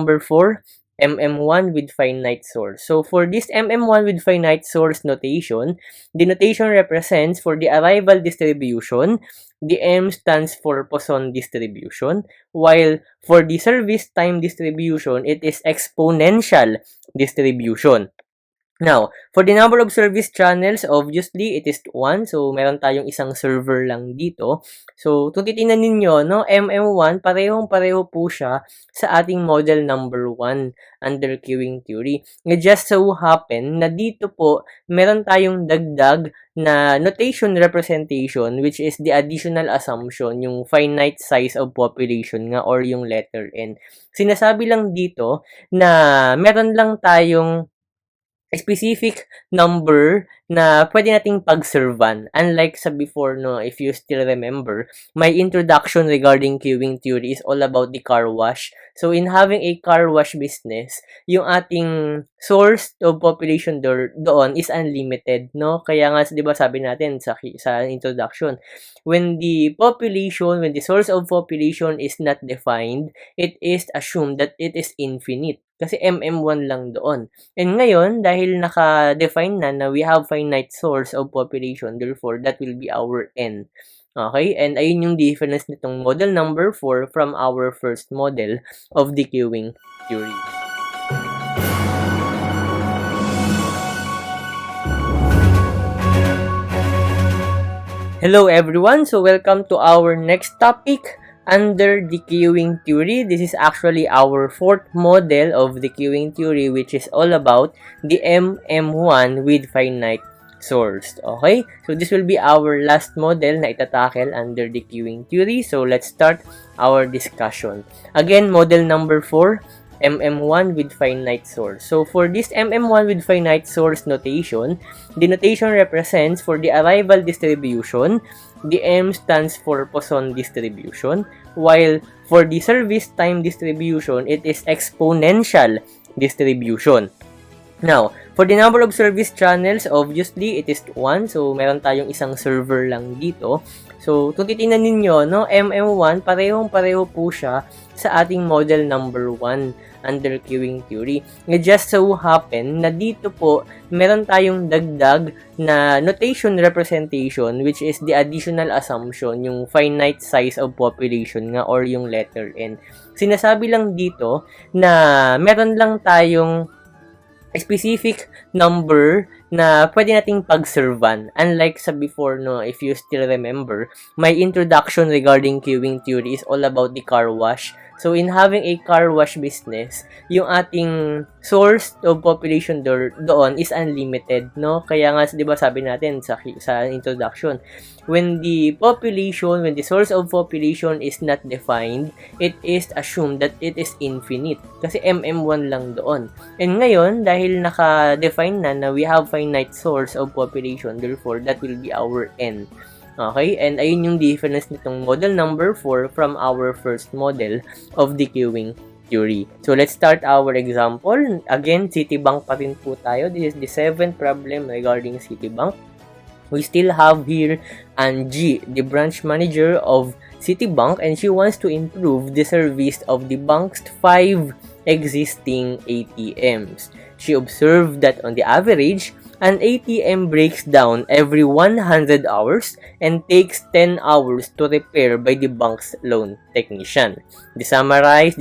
Number 4, MM1 with finite source. So for this MM1 with finite source notation, the notation represents for the arrival distribution, the M stands for Poisson distribution, while for the service time distribution, it is exponential distribution. Now, for the number of service channels, obviously, it is 1. So, meron tayong isang server lang dito. So, kung titingnan ninyo, no, MM1, parehong-pareho po siya sa ating model number 1 under queuing theory. It just so happen na dito po, meron tayong dagdag na notation representation which is the additional assumption, yung finite size of population nga or yung letter N. Sinasabi lang dito na meron lang tayong specific number na pwede nating pag-servan. Unlike sa before, no, if you still remember, my introduction regarding queuing theory is all about the car wash. So, in having a car wash business, yung ating source of population doon is unlimited, no? Kaya nga, di ba sabi natin sa introduction, when the source of population is not defined, it is assumed that it is infinite. Kasi MM1 lang doon. And ngayon, dahil naka-define na we have finite source of population, therefore, that will be our N. Okay? And ayun yung difference nitong model number 4 from our first model of the queuing theory. Hello everyone! So welcome to our next topic under the queuing theory. This is actually our fourth model of the queuing theory, which is all about the MM1 with finite source. Okay? So this will be our last model na itatakel under the queuing theory. So let's start our discussion. Again, model number 4, MM1 with finite source. So for this MM1 with finite source notation, the notation represents for the arrival distribution, the M stands for Poisson distribution, while for the service time distribution, it is exponential distribution. Now, for the number of service channels, obviously, it is 1. So, meron tayong isang server lang dito. So, kung titingnan ninyo, no, MM1, parehong-pareho po siya sa ating model number 1 under queuing theory. It just so happen na dito po, meron tayong dagdag na notation representation which is the additional assumption, yung finite size of population nga or yung letter N. Sinasabi lang dito na meron lang tayong specific number na pwede nating pag-servan. Unlike sa before, no, if you still remember, my introduction regarding queuing theory is all about the car wash. So, in having a car wash business, yung ating source of population doon is unlimited, no? Kaya nga, di ba sabi natin sa introduction, when the source of population is not defined, it is assumed that it is infinite. Kasi MM1 lang doon. And ngayon, dahil naka-define na we have finite source of population, therefore, that will be our N. Okay? And ayun yung difference nitong model number 4 from our first model of the queuing theory. So, let's start our example. Again, Citibank pa rin po tayo. This is the 7th problem regarding Citibank. We still have here Angie, the branch manager of Citibank, and she wants to improve the service of the bank's 5 existing ATMs. She observed that on the average, an ATM breaks down every 100 hours and takes 10 hours to repair by the bank's loan technician. The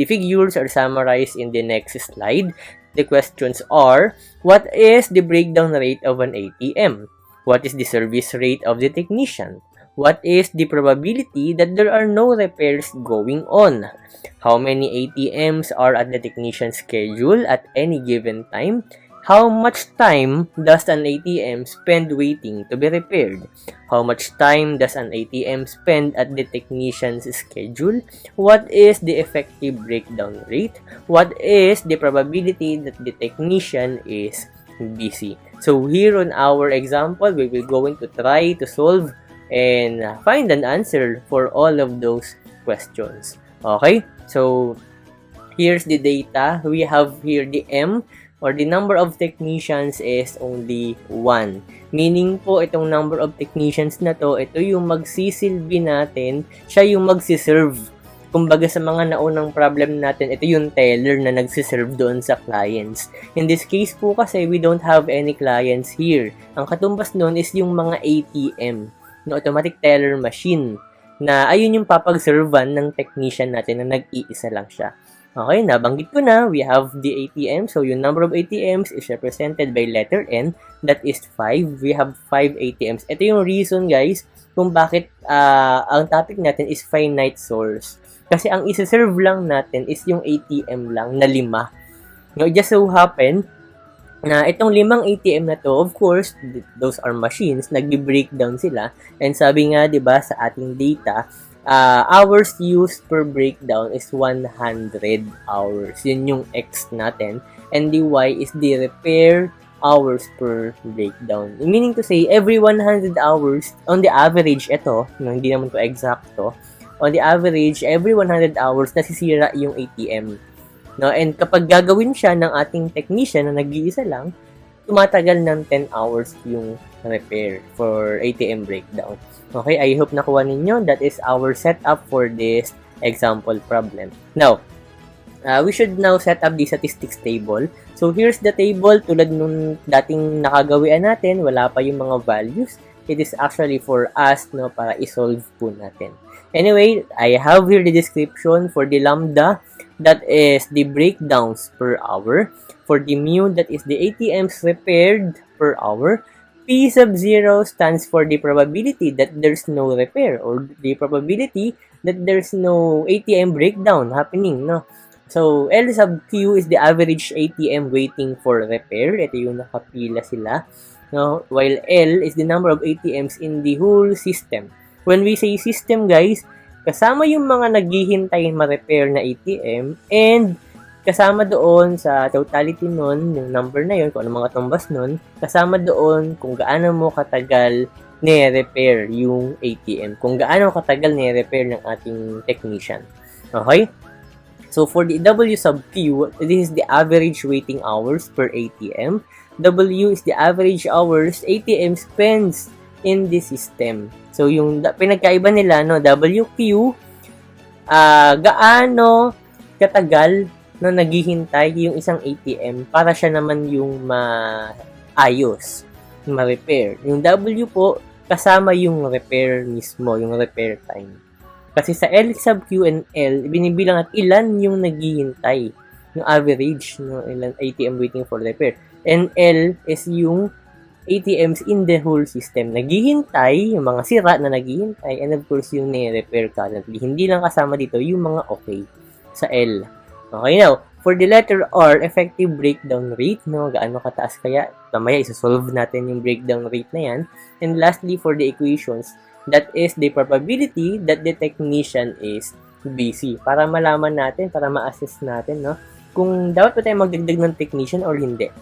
figures are summarized in the next slide. The questions are, what is the breakdown rate of an ATM? What is the service rate of the technician? What is the probability that there are no repairs going on? How many ATMs are at the technician's schedule at any given time? How much time does an ATM spend waiting to be repaired? How much time does an ATM spend at the technician's schedule? What is the effective breakdown rate? What is the probability that the technician is busy? So here on our example, we will going to try to solve and find an answer for all of those questions. Okay? So here's the data. We have here the M, or the number of technicians is only 1. Meaning po, itong number of technicians na to, ito yung magsisilbi natin, siya yung magsiserve Kumbaga sa mga naunang problem natin, ito yung teller na nagsiserve doon sa clients. In this case po kasi, we don't have any clients here. Ang katumbas nun is yung mga ATM, no, automatic teller machine, na ayun yung papag-servan ng technician natin na nag-iisa lang siya. Okay, nabanggit ko na, we have the ATM. So, yung number of ATMs is represented by letter N. That is 5. We have 5 ATMs. Ito yung reason, guys, kung bakit ang topic natin is finite source. Kasi ang isa-serve lang natin is yung ATM lang na 5. No, it just so happen na itong 5 ATM na to, of course, those are machines, nagbi-breakdown sila. And sabi nga, 'di ba, sa ating data, hours used per breakdown is 100 hours. Yun yung X natin. And the Y is the repair hours per breakdown. Meaning to say, every 100 hours, on the average, ito, no, hindi naman to exacto, on the average, every 100 hours, nasisira yung ATM. No? And kapag gagawin siya ng ating technician na nag-iisa lang, tumatagal ng 10 hours yung repair for ATM breakdown. Okay, I hope nakuha ninyo. That is our setup for this example problem. Now, we should now set up the statistics table. So, here's the table. Tulad nung dating nakagawian natin, wala pa yung mga values. It is actually for us, no, para isolve po natin. Anyway, I have here the description for the lambda, that is the breakdowns per hour. For the mu, that is the ATMs repaired per hour. P sub 0 stands for the probability that there's no repair, or the probability that there's no ATM breakdown happening, no? So, L sub Q is the average ATM waiting for repair. Ito yung nakapila sila, no? While L is the number of ATMs in the whole system. When we say system, guys, kasama yung mga naghihintay ma-repair na ATM, and kasama doon sa totality nun, yung number na yun, kung ano mga tumbas nun, kasama doon kung gaano mo katagal ni-repair yung ATM, kung gaano katagal ni-repair ng ating technician. Okay? So, for the W sub Q, this is the average waiting hours per ATM. W is the average hours ATM spends in the system. So, yung pinagkaiba nila, no, WQ, gaano katagal na naghihintay yung isang ATM para siya naman yung maayos, ma-repair. Yung W po, kasama yung repair mismo, yung repair time. Kasi sa L sub Q and L, binibilang at ilan yung naghihintay, yung average, no, ilan ATM waiting for repair. And L is yung ATMs in the whole system. Naghihintay, yung mga sira na naghihintay, and of course, yung ni-repair currently. Hindi lang kasama dito yung mga okay sa L. Okay, now, for the letter R, effective breakdown rate, no, gaano kataas kaya? Mamaya, isosolve natin yung breakdown rate na yan. And lastly, for the equations, that is the probability that the technician is busy. Para malaman natin, para ma-assess natin, no, kung dapat pa tayo magdagdag ng technician or hindi.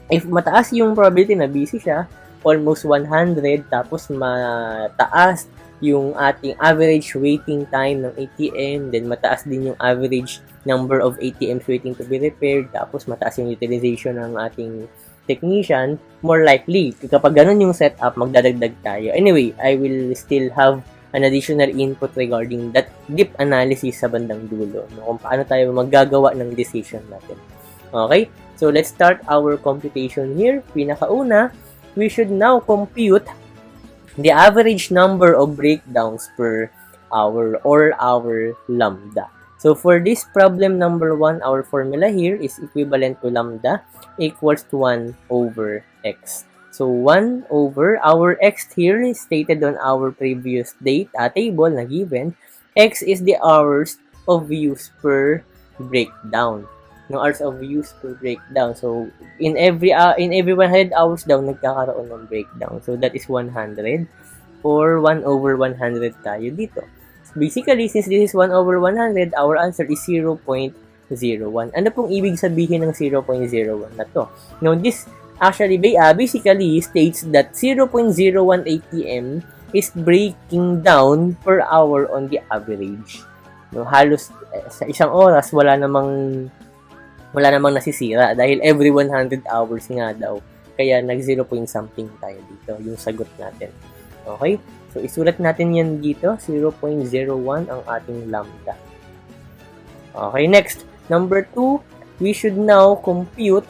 If mataas yung probability na busy siya, almost 100, tapos mataas yung ating average waiting time ng ATM, then mataas din yung average number of ATMs waiting to be repaired, tapos mataas yung utilization ng ating technician, more likely, kapag ganun yung setup, magdadagdag tayo. Anyway, I will still have an additional input regarding that deep analysis sa bandang dulo, no, kung paano tayo maggagawa ng decision natin. Okay? So, let's start our computation here. Pinakauna, we should now compute the average number of breakdowns per hour, or our lambda. So, for this problem number 1, our formula here is equivalent to lambda equals to 1 over x. So, 1 over our x here is stated on our previous table na given. X is the hours of use per breakdown. No, hours of use per breakdown. So, in every 100 hours daw, nagkakaroon ng breakdown. So, that is 100, or 1 over 100 tayo dito. So, basically, since this is 1 over 100, our answer is 0.01. Ano pong ibig sabihin ng 0.01 na to? Now, this actually basically states that 0.01 ATM is breaking down per hour on the average. No, halos sa isang oras, wala namang nasisira dahil every 100 hours nga daw. Kaya nag 0 point something tayo dito, yung sagot natin. Okay? So, isulat natin yan dito, 0.01 ang ating lambda. Okay, next. Number 2, we should now compute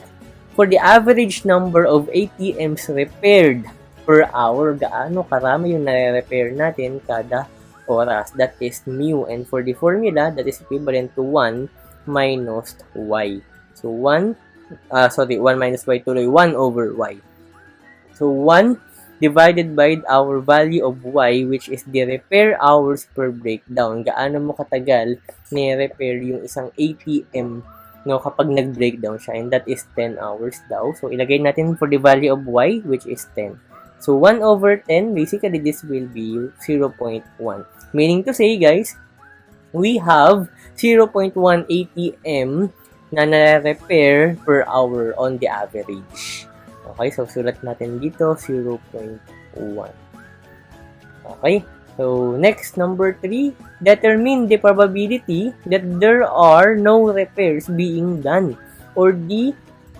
for the average number of ATMs repaired per hour. Gaano karami yung nare-repair natin kada oras. That is mu. And for the formula, that is equivalent to 1 minus y. So, 1 minus y tuloy, 1 over y. So, 1 divided by our value of y, which is the repair hours per breakdown. Gaano mo katagal ni-repair yung isang ATM kapag nag-breakdown siya, and that is 10 hours daw. So, ilagay natin for the value of y, which is 10. So, 1 over 10, basically, this will be 0.1. Meaning to say, guys, we have 0.1 ATM na na-repair per hour on the average. Okay, so sulat natin dito, 0.1. Okay, so next, number 3, determine the probability that there are no repairs being done, or the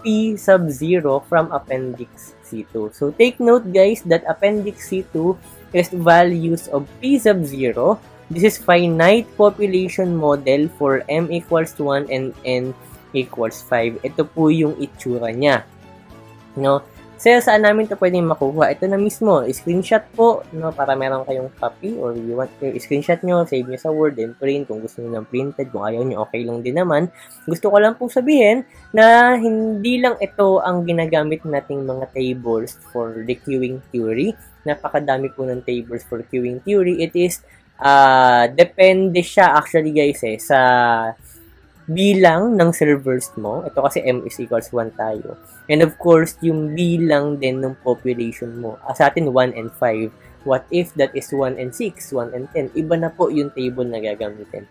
P sub 0 from Appendix C2. So take note, guys, that Appendix C2 is values of P sub 0. This is finite population model for M equals 1 and N equals 5. Ito po yung itsura niya. Saan namin ito pwedeng makuha? Ito na mismo, screenshot po, para meron kayong copy, or you want to screenshot nyo, save nyo sa Word, and print, kung gusto nyo ng printed, kung ayaw nyo, okay lang din naman. Gusto ko lang po sabihin na hindi lang ito ang ginagamit nating mga tables for the queuing theory. Napakadami po ng tables for queuing theory. It is, depende siya actually, guys, sa bilang ng servers mo. Ito kasi M is equals 1 tayo. And of course, yung bilang din ng population mo. Sa atin, 1 and 5. What if that is 1 and 6, 1 and 10? Iba na po yung table na gagamitin.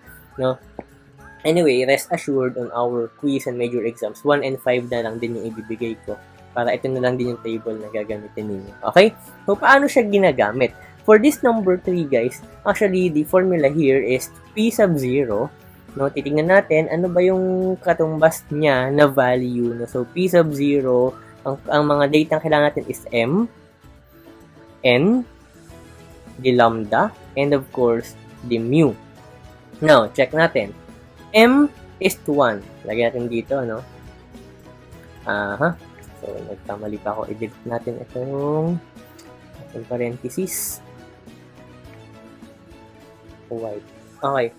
Anyway, rest assured on our quiz and major exams, 1 and 5 na lang din yung ibibigay ko. Para ito na lang din yung table na gagamitin ninyo. Okay? So, paano siya ginagamit? For this number 3, guys, actually, the formula here is P sub 0. Titingnan natin, ano ba yung katumbas niya na value. So, P sub 0, ang mga data kailangan natin is M, N, the lambda, and of course, the mu. Now, check natin. M is 1. Lagyan natin dito, So, nagkamali pa ako. I-delete natin itong parenthesis. White. Okay.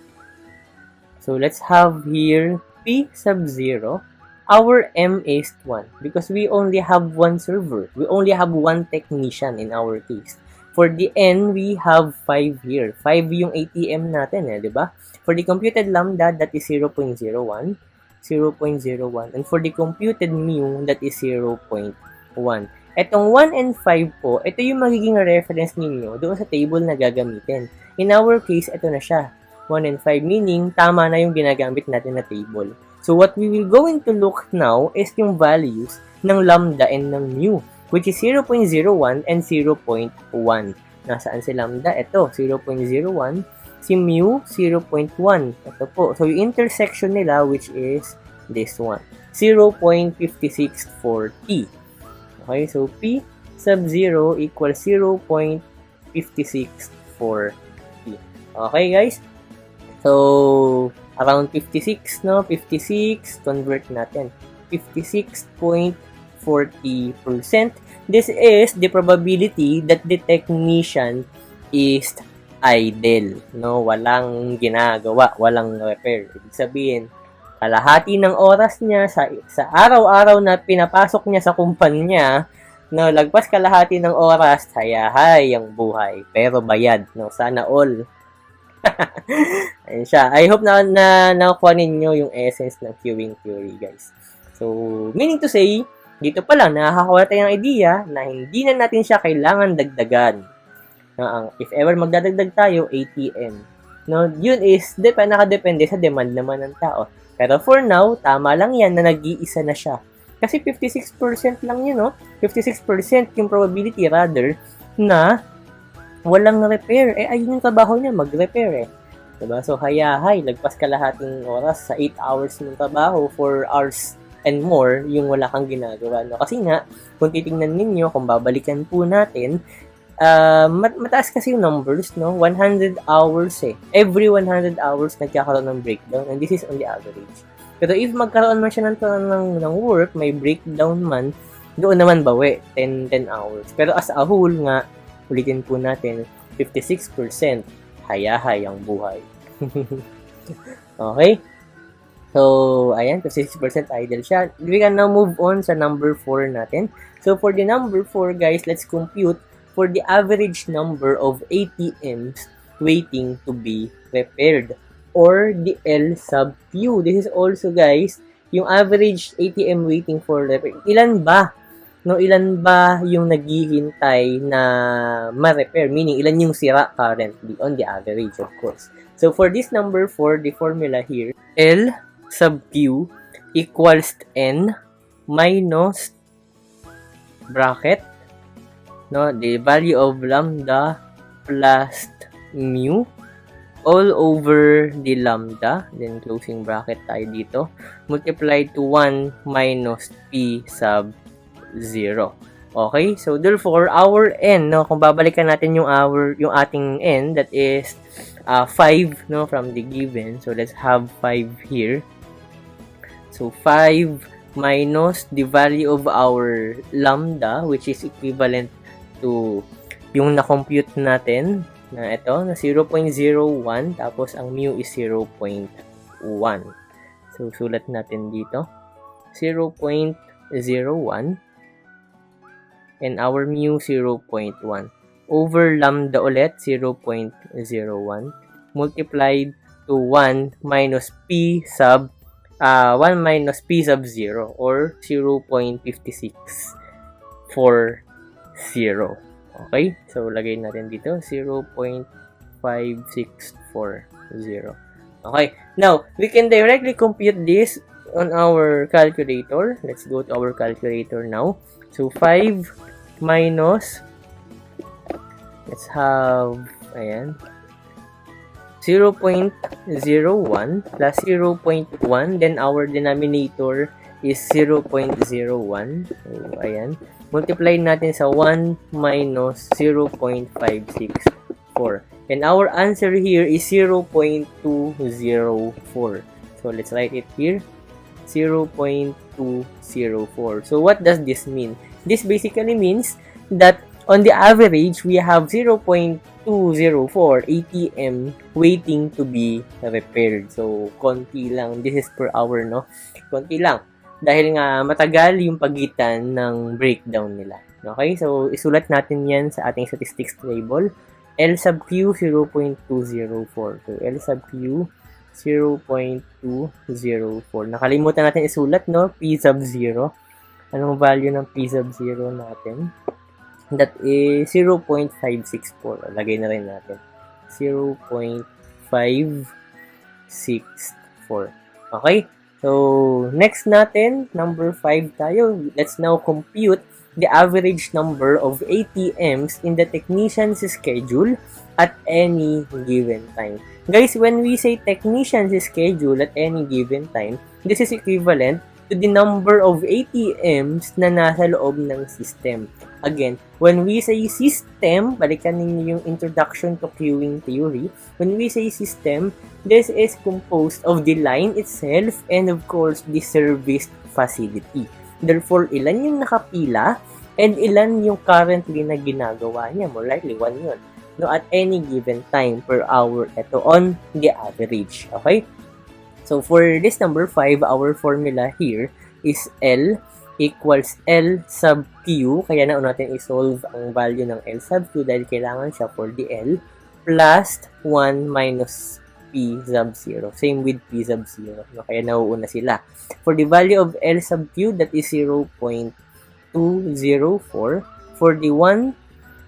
So, let's have here P sub 0. Our M is 1 because we only have one server. We only have one technician in our case. For the N, we have 5 here. 5 yung ATM natin, di ba? For the computed lambda, that is 0.01. 0.01. And for the computed mu, that is 0.1. Etong 1 and 5 po, ito yung magiging reference ninyo doon sa table na gagamitin. In our case, ito na siya. 1 and 5, meaning tama na yung ginagamit natin na table. So, what we will going to look now is yung values ng lambda and ng mu, which is 0.01 and 0.1. Nasaan si lambda? Ito, 0.01. Si mu, 0.1. Ito po. So, yung intersection nila, which is this one, 0.56 for t. Okay, so P sub 0 equals 0.56 for t. Okay, guys? So, around 56, 56, convert natin. 56.40%. This is the probability that the technician is idle. Walang ginagawa, walang repair. Ibig sabihin, kalahati ng oras niya sa araw-araw na pinapasok niya sa kumpanya, lagpas kalahati ng oras, hayahay ang buhay. Pero bayad, sana all. Ayun siya. I hope na nakuha ninyo yung essence ng queuing theory, guys. So, meaning to say, dito pa lang, nakakakuha tayo ng idea na hindi na natin siya kailangan dagdagan. If ever magdadagdag tayo, ATM. Yun is, nakadepende sa demand naman ng tao. Pero for now, tama lang yan na nag-iisa na siya. Kasi 56% lang yun, 56% yung probability rather na walang repair. Ayun yung trabaho niya, mag-repair Diba? So, hayahay, lagpas kalahating oras sa 8 hours ng trabaho, 4 hours and more, yung wala kang ginagawa. Kasi nga, kung titingnan ninyo, kung babalikan po natin, mataas kasi yung numbers, no? 100 hours eh. Every 100 hours nagkakaroon ng breakdown, and this is on the average. Pero if magkaroon man siya ng work, may breakdown man, doon naman bawi, 10 hours. Pero as a whole nga, ulitin po natin, 56%, hayahay ang buhay. Okay? So, ayan, 56% idle siya. We can now move on sa number 4 natin. So, for the number 4, guys, let's compute for the average number of ATMs waiting to be repaired, or the L sub Q. This is also, guys, yung average ATM waiting for repair. Ilan ba? No, ilan ba yung naghihintay na ma-repair? Meaning, ilan yung sira currently on the average, of course. So, for this number 4, the formula here, L sub Q equals N minus bracket, no, the value of lambda plus mu all over the lambda, then closing bracket tayo dito, multiplied to 1 minus p sub 0. Okay? So, therefore, our n, no, kung babalikan natin yung ating n, that is 5, no, from the given. So, let's have 5 here. So, 5 minus the value of our lambda, which is equivalent to yung na-compute natin na ito, na 0.01, tapos ang mu is 0.1. So, sulat natin dito, 0.01, and our mu 0.1. Over lambda ulit, 0.01, multiplied to 1 minus p sub 1 minus p sub 0, or 0.5640. Okay? So, lagay natin dito, 0.5640. Okay. Now, we can directly compute this on our calculator. Let's go to our calculator now. So, 5 minus, let's have, ayan, 0.01 plus 0.1, then our denominator is 0.01. So, ayan. Multiply natin sa 1 minus 0.564. And our answer here is 0.204. So, let's write it here. 0.204. So, what does this mean? This basically means that on the average, we have 0.204 ATM waiting to be repaired. So, konti lang. This is per hour, no? Konti lang. Dahil nga matagal yung pagitan ng breakdown nila. Okay? So, isulat natin yan sa ating statistics table. L sub Q, 0.204. So, L sub Q, 0.204. Nakalimutan natin isulat, no? P sub 0. Anong value ng P sub 0 natin? That is 0.564. Lagay na rin natin. 0.564. Okay? So, next natin, number 5 tayo. Let's now compute the average number of ATMs in the technician's schedule at any given time. Guys, when we say technician's schedule at any given time, this is equivalent to the number of ATMs na nasa loob ng system. Again, when we say system, balikan ninyo yung introduction to queuing theory. When we say system, this is composed of the line itself and of course the service facility. Therefore, ilan yung nakapila and ilan yung currently na ginagawa niya. More likely, 1 yun. No, at any given time per hour, ito on the average. Okay? So, for this number 5, our formula here is L equals L sub Q. Kaya na natin isolve ang value ng L sub Q dahil kailangan siya for the L plus 1 minus P sub 0. Same with P sub 0. No? Kaya nauuna sila. For the value of L sub Q, that is 0.204. For the 1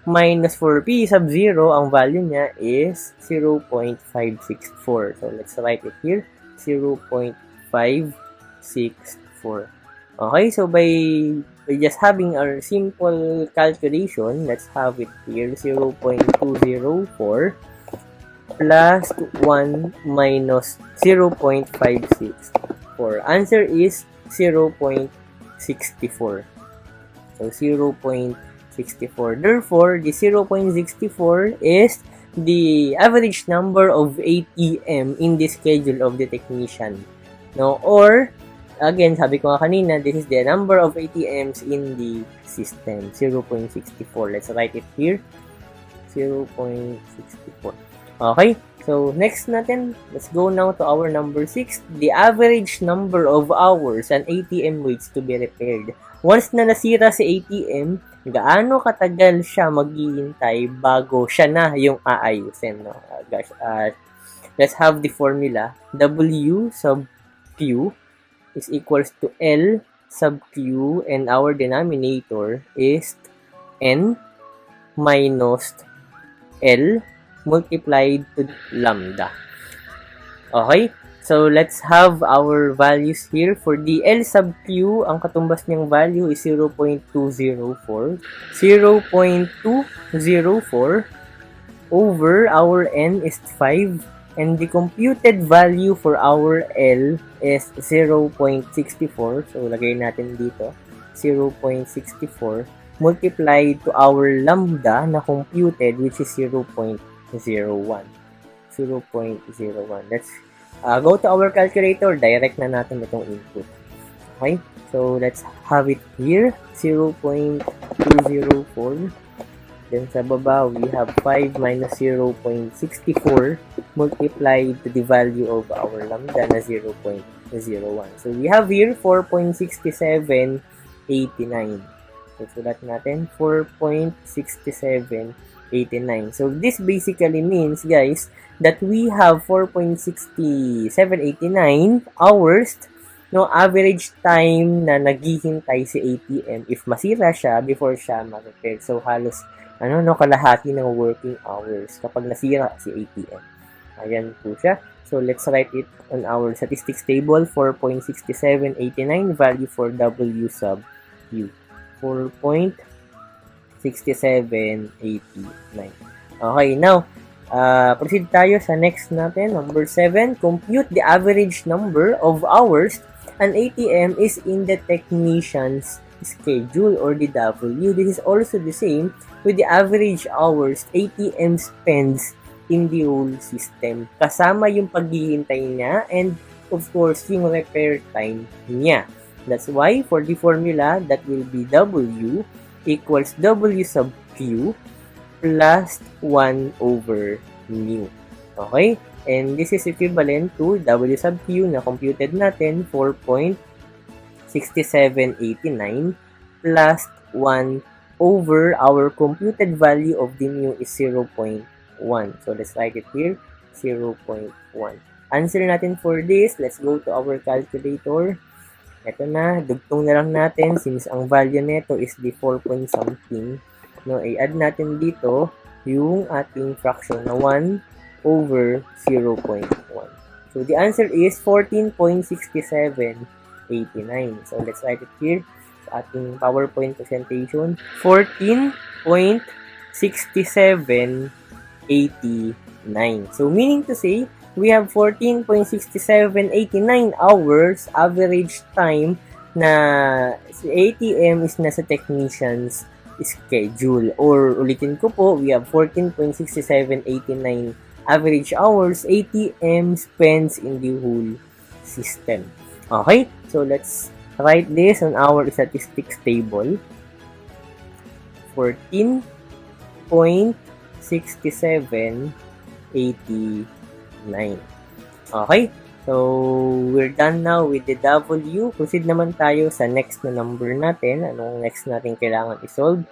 minus for P sub 0, ang value niya is 0.564. So, let's write it here. 0.564. Okay, so by just having our simple calculation, let's have it here, 0.204 plus 1 minus 0.564. Answer is 0.64. So, 0.64 Therefore, the 0.64 is the average number of ATM in the schedule of the technician. No? Or, again, sabi ko nga kanina, this is the number of ATMs in the system, 0.64. Let's write it here, 0.64. Okay, so next natin, let's go now to our number 6, the average number of hours an ATM waits to be repaired. Once na nasira si ATM, gaano katagal siya maghihintay bago siya na yung aayusin, no? Let's have the formula. W sub Q is equals to L sub Q, and our denominator is N minus L multiplied to lambda. Okay? So, let's have our values here. For the L sub Q, ang katumbas niyang value is 0.204. 0.204 over our N is 5. And the computed value for our L is 0.64. So, lagay natin dito. 0.64 multiplied to our lambda na computed, which is 0.01. 0.01. Let's go to our calculator. Direct na natin itong input. Okay? So, let's have it here. 0.204. Then, sa baba, we have 5 minus 0.64 multiplied to the value of our lambda na 0.01. So, we have here 4.6789. So, sulat natin 4.6789. So, this basically means, guys, that we have 4.6789 hours, no, average time na naghihintay si ATM if masira siya before siya ma-repair. So, halos, kalahati ng working hours kapag nasira si ATM. Ayan po siya. So, let's write it on our statistics table, 4.6789, value for W sub U. 4.6789. Okay, now, proceed tayo sa next natin. Number 7, compute the average number of hours an ATM is in the technician's schedule, or the W. This is also the same with the average hours ATM spends in the whole system. Kasama yung paghihintay niya and of course yung repair time niya. That's why for the formula, that will be W equals W sub Q plus 1 over mu. Okay? And this is equivalent to W sub Q na computed natin, 4.6789 plus 1 over our computed value of the mu is 0.1. So, let's write it here, 0.1. Answer natin for this, let's go to our calculator. Ito na, dugtong na lang natin since ang value nito is the 4 point something. No, i-add natin dito yung ating fraction na 1 over 0.1. So, the answer is 14.6789. So, let's write it here sa ating PowerPoint presentation. 14.6789. So, meaning to say, we have 14.6789 hours average time na si ATM is nasa technician's schedule. Or, ulitin ko po, we have 14.6789 average hours ATM spends in the whole system. Okay? So, let's write this on our statistics table. 14.6789. Okay? So, we're done now with the W. Proceed naman tayo sa next na number natin. Anong next natin kailangan isolve?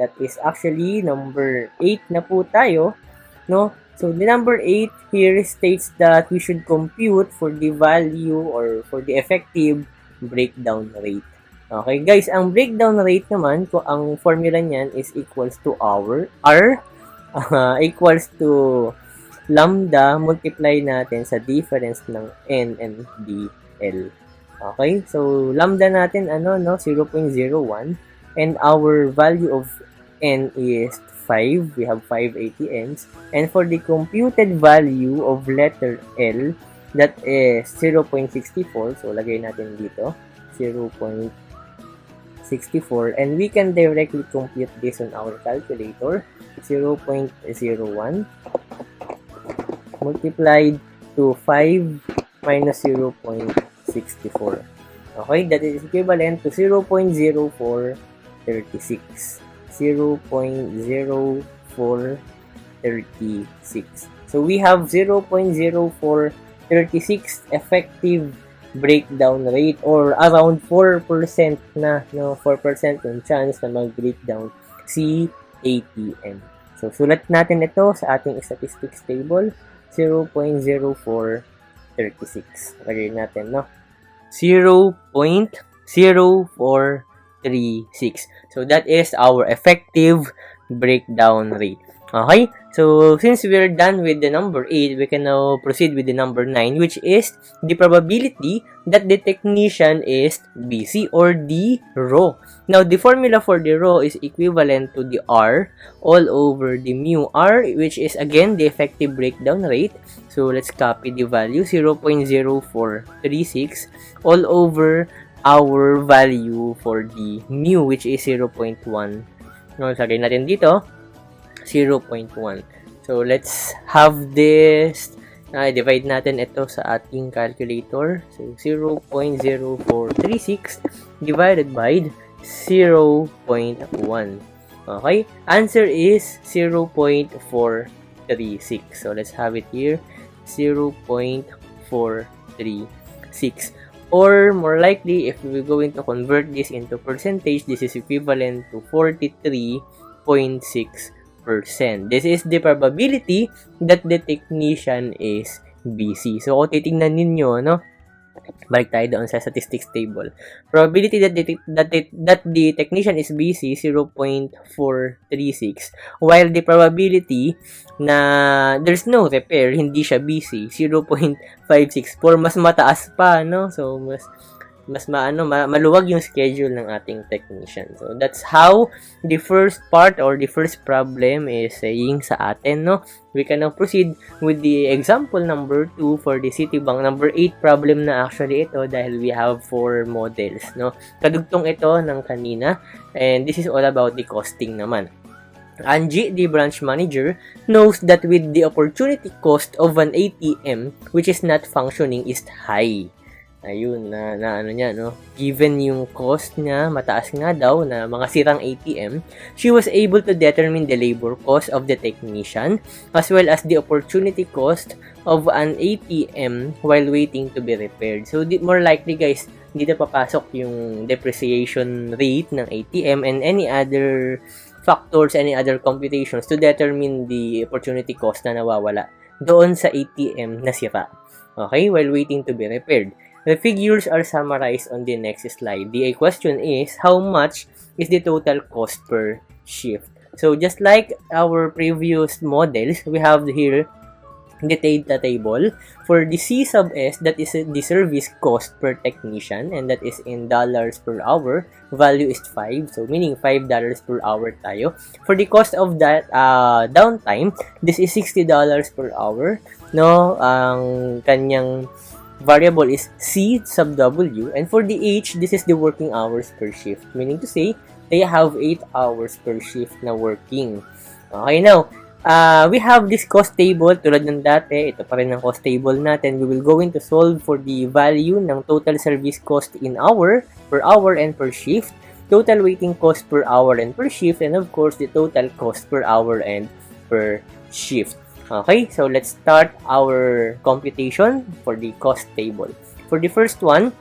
That is actually number 8 na po tayo. No? So, the number 8 here states that we should compute for the value or for the effective breakdown rate. Okay, guys, ang breakdown rate naman, kung ang formula niyan is equals to R equals to lambda, multiply natin sa difference ng N and DL. Okay, so lambda natin, 0.01, and our value of N is 5. We have 5 ATMs. And for the computed value of letter L, that is 0.64. So, lagay natin dito, 0.64. 0.64, and we can directly compute this on our calculator. 0.01 multiplied to 5 minus 0.64. Okay, that is equivalent to 0.0436. 0.0436. So we have 0.0436 effective breakdown rate, or around 4% na, no, 4% yung chance na mag-breakdown si ATM. So sulat natin ito sa ating statistics table, 0.0436. Lagay natin, no? 0.0436. So that is our effective breakdown rate. Okay? So since we're done with the number 8, we can now proceed with the number 9, which is the probability that the technician is busy, or the rho. Now, the formula for the rho is equivalent to the R all over the mu R, which is again the effective breakdown rate. So let's copy the value, 0.0436 all over our value for the mu, which is 0.1. No, sagay natin dito 0.1. So let's have this, divide natin ito sa ating calculator. So 0.0436 divided by 0.1. Okay, answer is 0.436. So let's have it here, 0.436. Or more likely, if we're going to convert this into percentage, this is equivalent to 43.6%. This is the probability that the technician is busy. So, kung titingnan ninyo, no? Balik tayo doon sa statistics table. Probability that the technician is busy, 0.436. While the probability na there's no repair, hindi siya busy, 0.564. Mas mataas pa, no? So, mas maluwag yung schedule ng ating technician. So that's how the first part, or the first problem, is saying sa atin, no? We can now proceed with the example number 2 for the Citibank. Number 8 problem na actually ito, dahil we have 4 models, no? Kadugtong ito ng kanina, and this is all about the costing naman. Angie, the branch manager, knows that with the opportunity cost of an ATM which is not functioning is high. Ayun, na ano niya, no? Given yung cost niya, mataas nga daw na mga sirang ATM, she was able to determine the labor cost of the technician as well as the opportunity cost of an ATM while waiting to be repaired. So, more likely, guys, dito papasok yung depreciation rate ng ATM and any other factors, any other computations to determine the opportunity cost na nawawala doon sa ATM na sira. Okay? While waiting to be repaired. The figures are summarized on the next slide. The question is, how much is the total cost per shift? So, just like our previous models, we have here the data table. For the C sub S, that is the service cost per technician, and that is in dollars per hour. Value is 5, so meaning $5 per hour tayo. For the cost of that downtime, this is $60 per hour. No, ang kanyang variable is C sub W, and for the H, this is the working hours per shift, meaning to say they have 8 hours per shift na working. Okay, now we have this cost table tulad ng dati. Ito pa rin ang cost table natin. We will go into solve for the value ng total service cost in hour, per hour, and per shift, total waiting cost per hour and per shift, and of course the total cost per hour and per shift. Okay, so let's start our computation for the cost table. For the first one,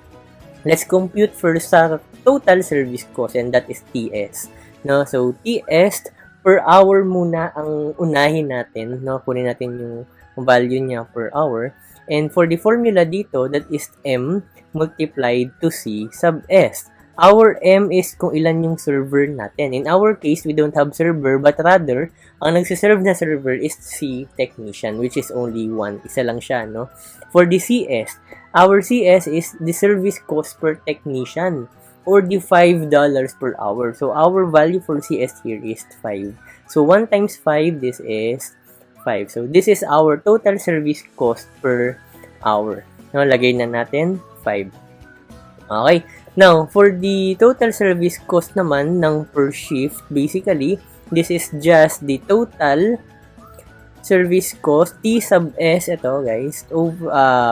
let's compute first sa total service cost, and that is TS. No, so TS per hour muna ang unahin natin, no? Kunin natin yung value niya per hour. And for the formula dito, that is M multiplied to C sub S. Our M is kung ilan yung server natin. In our case, we don't have server, but rather, ang nagsiserve na server is si technician, which is only one. Isa lang siya, no? For the CS, our CS is the service cost per technician, or the $5 per hour. So, our value for CS here is 5. So, 1 times 5, this is 5. So, this is our total service cost per hour. No, lagay na natin 5. Okay. Now, for the total service cost naman ng per shift, basically, this is just the total service cost, T sub S, ito guys,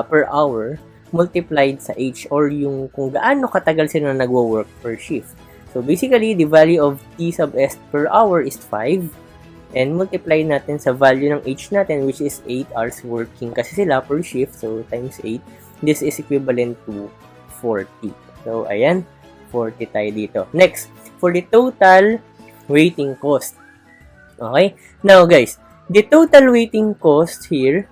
per hour, multiplied sa H, or yung kung gaano katagal sila nagwo-work per shift. So, basically, the value of T sub S per hour is 5, and multiply natin sa value ng H natin, which is 8 hours working kasi sila per shift, so times 8, this is equivalent to 40. So, ayan, 40 tayo dito. Next, for the total waiting cost. Okay? Now, guys, the total waiting cost here,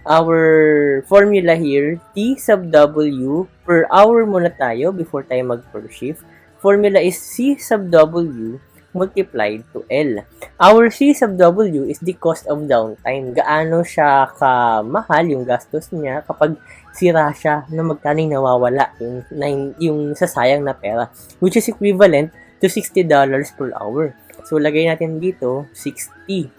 our formula here, T sub W, per hour muna tayo before tayo mag-per shift. Formula is C sub W multiplied to L. Our C sub W is the cost of downtime. Gaano siya kamahal yung gastos niya kapag sira siya na magkano nawawala yung sasayang na pera, which is equivalent to $60 per hour. So, lagay natin dito, 60.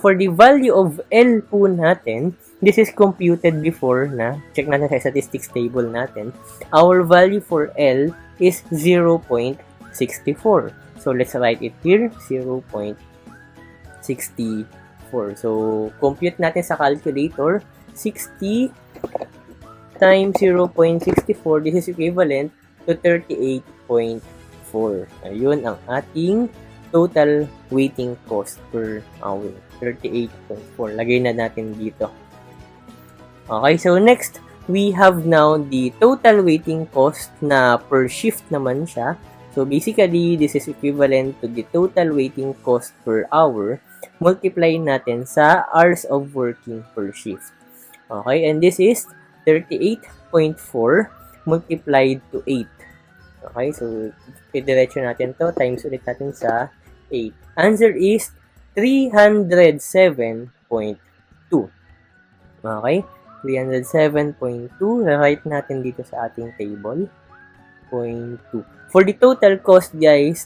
For the value of L po natin, this is computed before na, check natin sa statistics table natin, our value for L is 0.64. So, let's write it here, 0.64. So, compute natin sa calculator, 60 times 0.64, this is equivalent to 38.4. Ayun ang ating total waiting cost per hour, 38.4. Lagay na natin dito. Okay, so next, we have now the total waiting cost na per shift naman siya. So basically, this is equivalent to the total waiting cost per hour, multiply natin sa hours of working per shift. Okay, and this is 38.4 multiplied to 8. Okay, so idiretso natin to, times ulit natin sa 8. Answer is 307.2. Okay? 307.2. Write natin dito sa ating table. 0.2. For the total cost, guys,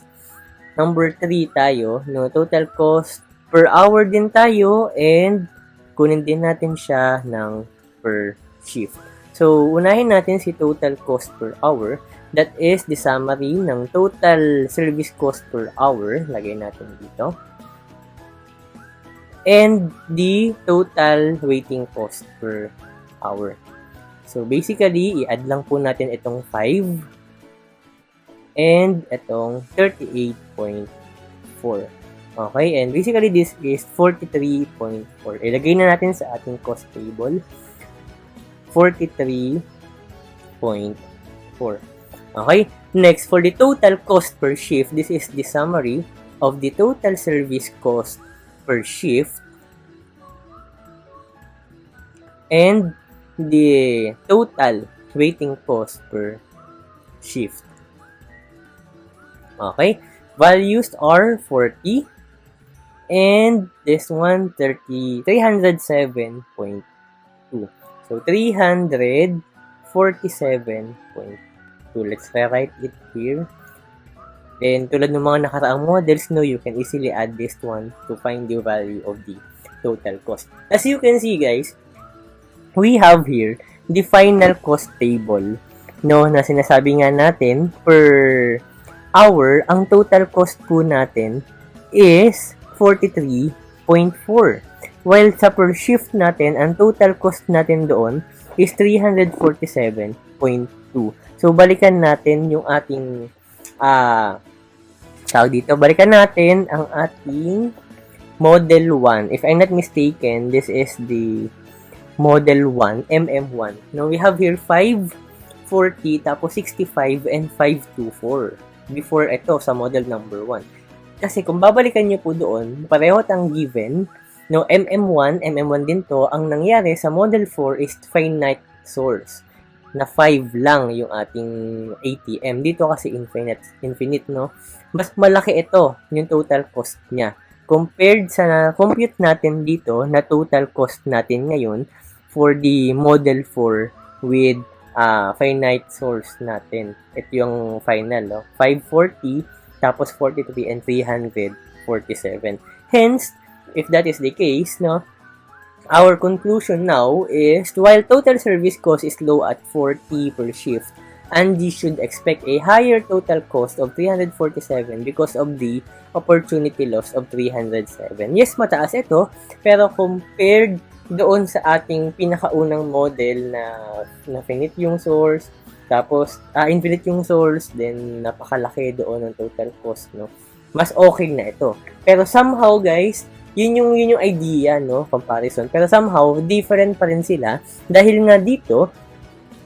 number 3 tayo. No? Total cost per hour din tayo, and kunin din natin siya ng per shift. So, unahin natin si total cost per hour. That is the summary ng total service cost per hour. Lagay natin dito. And the total waiting cost per hour. So, basically, i-add lang po natin itong 5 and itong 38.4. Okay, and basically, this is 43.4. Ilagay na natin sa ating cost table. 43.4. Okay, next, for the total cost per shift, this is the summary of the total service cost per shift and the total waiting cost per shift. Okay, values are 40 and this one 307.2. So 347.2. Let's rewrite it here. Then, tulad ng mga nakaraang models, no, you can easily add this one to find the value of the total cost. As you can see, guys, we have here the final cost table, no, na sinasabi nga natin per hour, ang total cost po natin is 43.4. While sa per shift natin, ang total cost natin doon is 347.2. So, balikan natin yung ating balikan natin ang ating Model 1. If I'm not mistaken, this is the Model 1, MM1. Now, we have here 540, tapos 65, and 524. Before ito, sa model number 1. Kasi kung babalikan nyo po doon, pareho ang given, no, MM1 din to, ang nangyari sa Model 4 is finite source. Na 5 lang yung ating ATM. Dito kasi infinite, no? Mas malaki ito, yung total cost niya. Compared sa compute natin dito, na total cost natin ngayon for the Model 4 with finite source natin. Ito yung final, no? 540, tapos 43, and 347. Hence, if that is the case, no, our conclusion now is, while total service cost is low at 40 per shift, and you should expect a higher total cost of 347 because of the opportunity loss of 307. Yes, mataas ito, pero compared doon sa ating pinakaunang model na finite yung source, tapos infinite yung source, then napakalaki doon ng total cost, no? Mas okay na ito. Pero somehow, guys, yun yung idea, no, comparison. Pero somehow different pa rin sila dahil nga dito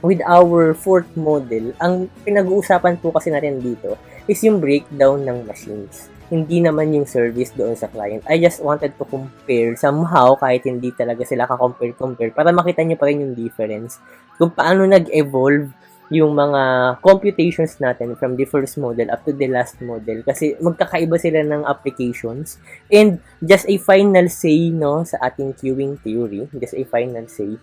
with our fourth model, ang pinag-uusapan po kasi natin dito is yung breakdown ng machines. Hindi naman yung service doon sa client. I just wanted to compare somehow kahit hindi talaga sila ka-compare para makita nyo pa rin yung difference kung paano nag-evolve yung mga computations natin from the first model up to the last model kasi magkakaiba sila ng applications. And just a final say, no, sa ating queuing theory, just a final say,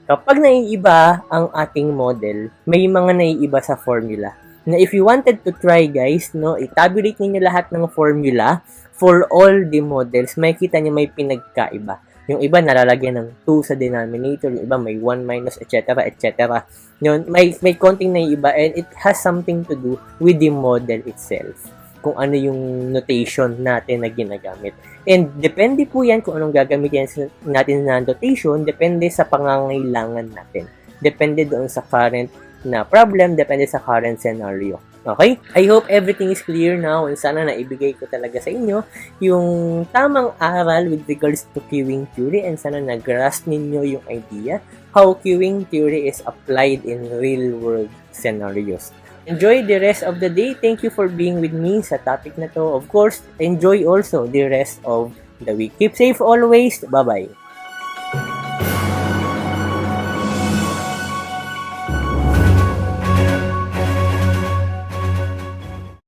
kapag naiiba ang ating model, may mga naiiba sa formula. Na if you wanted to try, guys, no, i-tabulate niyo lahat ng formula for all the models, makikita niyo may pinagkaiba. Yung iba nalalagyan ng 2 sa denominator, yung iba may 1 minus, etc., etc. Yun, may konting naiiba and it has something to do with the model itself. Kung ano yung notation natin na ginagamit. And depende po yan kung anong gagamitin natin na notation, depende sa pangangailangan natin. Depende doon sa current na problem, depende sa current scenario. Okay? I hope everything is clear now and sana naibigay ko talaga sa inyo yung tamang aral with regards to queuing theory and sana nag-grasp ninyo yung idea how queuing theory is applied in real-world scenarios. Enjoy the rest of the day. Thank you for being with me sa topic na to. Of course, enjoy also the rest of the week. Keep safe always. Bye-bye.